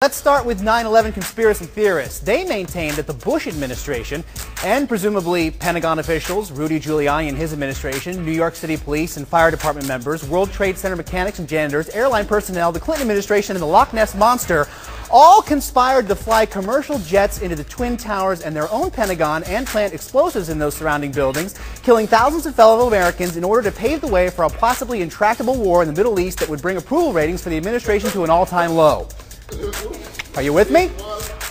Let's start with 9/11 conspiracy theorists. They maintain that the Bush administration and presumably Pentagon officials, Rudy Giuliani and his administration, New York City police and fire department members, World Trade Center mechanics and janitors, airline personnel, the Clinton administration, and the Loch Ness Monster all conspired to fly commercial jets into the Twin Towers and their own Pentagon and plant explosives in those surrounding buildings, killing thousands of fellow Americans in order to pave the way for a possibly intractable war in the Middle East that would bring approval ratings for the administration to an all-time low. Are you with me?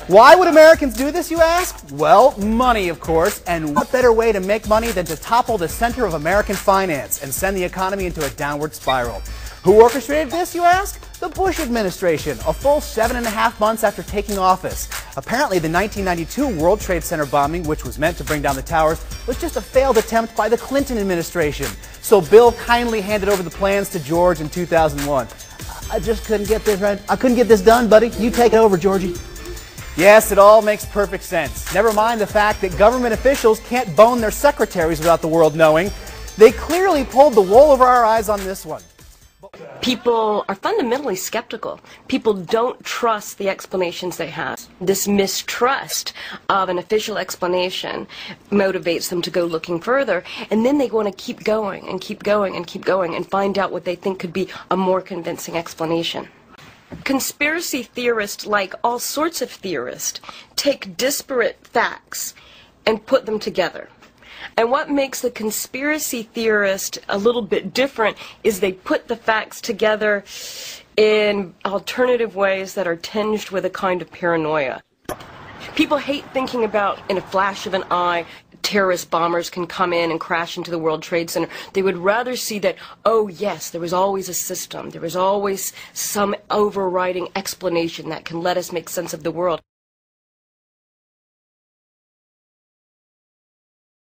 Why would Americans do this, you ask? Well, money, of course, and what better way to make money than to topple the center of American finance and send the economy into a downward spiral? Who orchestrated this, you ask? The Bush administration, a full 7.5 months after taking office. Apparently, the 1992 World Trade Center bombing, which was meant to bring down the towers, was just a failed attempt by the Clinton administration. So Bill kindly handed over the plans to George in 2001. I just couldn't get this right. I couldn't get this done, buddy. You take it over, Georgie. Yes, it all makes perfect sense. Never mind the fact that government officials can't bone their secretaries without the world knowing. They clearly pulled the wool over our eyes on this one. People are fundamentally skeptical. People don't trust the explanations they have. This mistrust of an official explanation motivates them to go looking further, and then they want to keep going and keep going and keep going and find out what they think could be a more convincing explanation. Conspiracy theorists, like all sorts of theorists, take disparate facts and put them together. And what makes the conspiracy theorist a little bit different is they put the facts together in alternative ways that are tinged with a kind of paranoia. People hate thinking about, in a flash of an eye, terrorist bombers can come in and crash into the World Trade Center. They would rather see that, oh yes, there was always a system, there was always some overriding explanation that can let us make sense of the world.